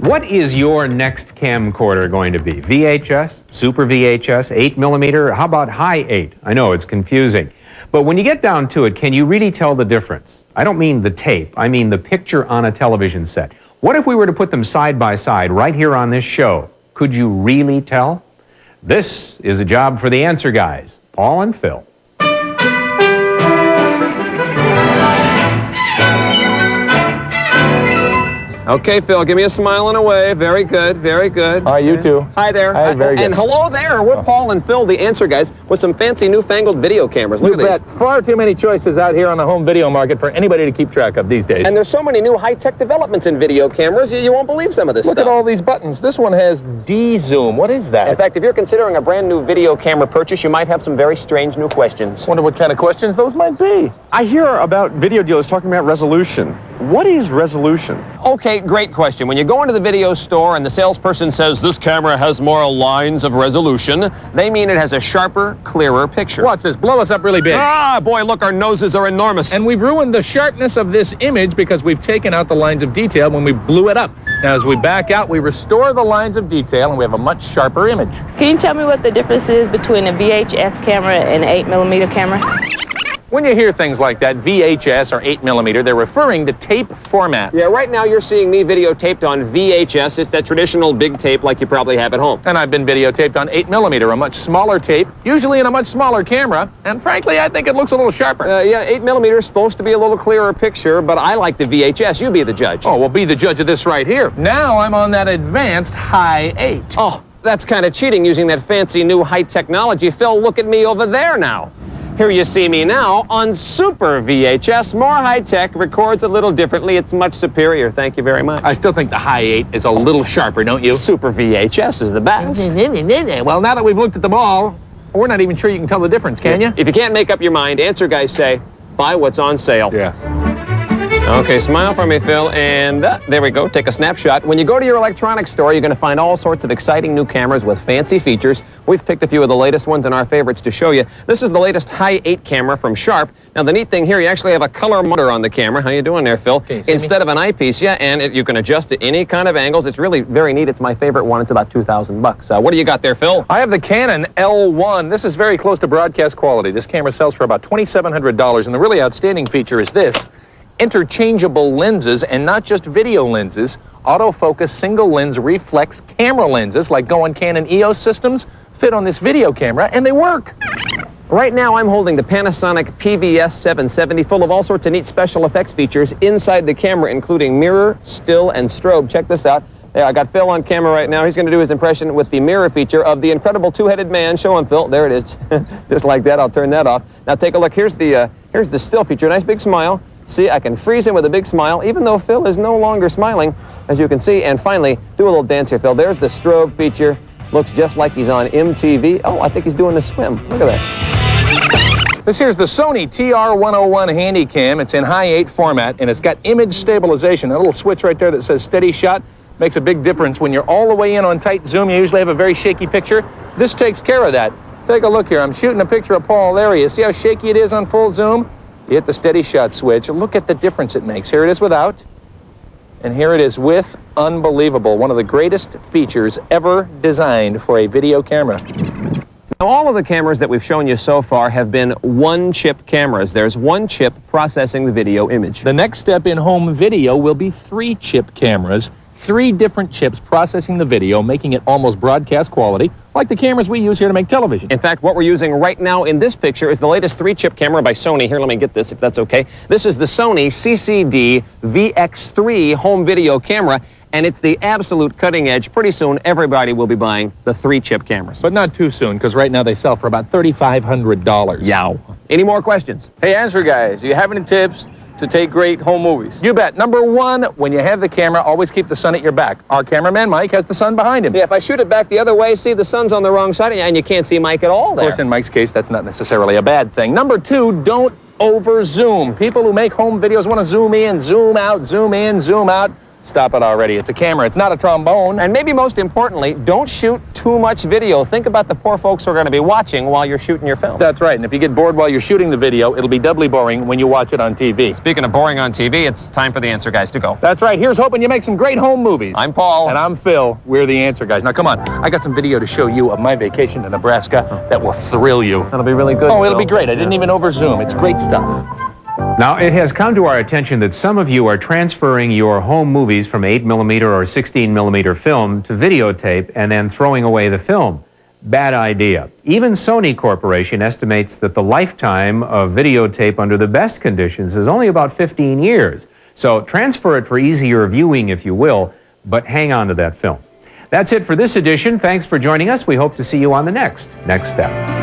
What is your next camcorder going to be? VHS, Super VHS, 8mm, how about high 8? I know it's confusing. But when you get down to it, can you really tell the difference? I don't mean the tape, I mean the picture on a television set. What if we were to put them side by side right here on this show? Could you really tell? This is a job for the answer guys, Paul and Phil. Okay, Phil, give me a smile and a wave. Very good, very good. All right, you too. Hi there. Hi, very good. And hello there. We're Paul and Phil, the answer guys, with some fancy newfangled video cameras. Look at these. Far too many choices out here on the home video market for anybody to keep track of these days. And there's so many new high-tech developments in video cameras, you won't believe some of this stuff. Look at all these buttons. This one has D-zoom. What is that? In fact, if you're considering a brand new video camera purchase, you might have some very strange new questions. Wonder what kind of questions those might be. I hear about video dealers talking about resolution. What is resolution? Okay, great question. When you go into the video store and the salesperson says this camera has more lines of resolution, they mean it has a sharper, clearer picture. Watch this. Blow us up really big. Ah, boy, look, our noses are enormous. And we've ruined the sharpness of this image because we've taken out the lines of detail when we blew it up. Now, as we back out, we restore the lines of detail and we have a much sharper image. Can you tell me what the difference is between a VHS camera and an 8mm camera? When you hear things like that, VHS or 8mm, they're referring to tape format. Yeah, right now you're seeing me videotaped on VHS. It's that traditional big tape like you probably have at home. And I've been videotaped on 8mm, a much smaller tape, usually in a much smaller camera, and frankly, I think it looks a little sharper. Yeah, 8mm is supposed to be a little clearer picture, but I like the VHS. You be the judge. Oh, well, be the judge of this right here. Now I'm on that advanced high 8. Oh, that's kind of cheating using that fancy new high technology. Phil, look at me over there now. Here you see me now on Super VHS, more high-tech, records a little differently. It's much superior. Thank you very much. I still think the high 8 is a little sharper, don't you? Super VHS is the best. Well, now that we've looked at them all, we're not even sure you can tell the difference, can you? If you can't make up your mind, answer guys say, buy what's on sale. Yeah. Okay, smile for me, Phil, and there we go. Take a snapshot. When you go to your electronics store, you're going to find all sorts of exciting new cameras with fancy features. We've picked a few of the latest ones and our favorites to show you. This is the latest high 8 camera from Sharp. Now, the neat thing here, you actually have a color monitor on the camera. How you doing there, Phil? Instead of an eyepiece, yeah, and you can adjust to any kind of angles. It's really very neat. It's my favorite one. It's about $2,000. What do you got there, Phil? I have the Canon L1. This is very close to broadcast quality. This camera sells for about $2,700, and the really outstanding feature is this. Interchangeable lenses, and not just video lenses, autofocus single lens reflex camera lenses like go on Canon EOS systems fit on this video camera, and they work. Right now I'm holding the Panasonic PVS 770 full of all sorts of neat special effects features inside the camera, including mirror, still, and strobe. Check this out. Yeah, I got Phil on camera right now. He's going to do his impression with the mirror feature of the incredible two-headed man. Show him, Phil. There it is. Just like that. I'll turn that off. Now take a look. Here's the still feature. Nice big smile. See, I can freeze him with a big smile, even though Phil is no longer smiling, as you can see. And finally, do a little dance here, Phil. There's the strobe feature. Looks just like he's on MTV. Oh, I think he's doing the swim. Look at that. This here's the Sony TR101 Handycam. It's in high 8 format, and it's got image stabilization. That little switch right there that says steady shot makes a big difference. When you're all the way in on tight zoom, you usually have a very shaky picture. This takes care of that. Take a look here. I'm shooting a picture of Paul. There he is. See how shaky it is on full zoom? You hit the steady shot switch. Look at the difference it makes. Here it is without, and here it is with. Unbelievable. One of the greatest features ever designed for a video camera. Now, all of the cameras that we've shown you so far have been one-chip cameras. There's one chip processing the video image. The next step in home video will be 3-chip cameras. 3 different chips processing the video, making it almost broadcast quality, like the cameras we use here to make television. In fact, what we're using right now in this picture is the latest 3-chip camera by Sony. Here, let me get this, if that's okay. This is the Sony CCD VX3 home video camera, and it's the absolute cutting edge. Pretty soon, everybody will be buying the 3-chip cameras. But not too soon, because right now they sell for about $3,500. Yow. Any more questions? Hey, answer guys, do you have any tips to take great home movies? You bet. Number 1, when you have the camera, always keep the sun at your back. Our cameraman, Mike, has the sun behind him. Yeah, if I shoot it back the other way, see, the sun's on the wrong side, and you can't see Mike at all there. Of course, in Mike's case, that's not necessarily a bad thing. Number 2, don't over-zoom. People who make home videos want to zoom in, zoom out, zoom in, zoom out. Stop it already. It's a camera. It's not a trombone. And maybe most importantly, don't shoot too much video. Think about the poor folks who are going to be watching while you're shooting your film. That's right. And if you get bored while you're shooting the video, it'll be doubly boring when you watch it on TV. Speaking of boring on TV, it's time for the answer guys to go. That's right. Here's hoping you make some great home movies. I'm Paul. And I'm Phil. We're the answer guys. Now, come on. I got some video to show you of my vacation to Nebraska that will thrill you. That'll be really good. Oh, it'll be great. I didn't even over zoom. It's great stuff. Now, it has come to our attention that some of you are transferring your home movies from 8mm or 16mm film to videotape and then throwing away the film. Bad idea. Even Sony Corporation estimates that the lifetime of videotape under the best conditions is only about 15 years. So transfer it for easier viewing, if you will, but hang on to that film. That's it for this edition. Thanks for joining us. We hope to see you on the next Step.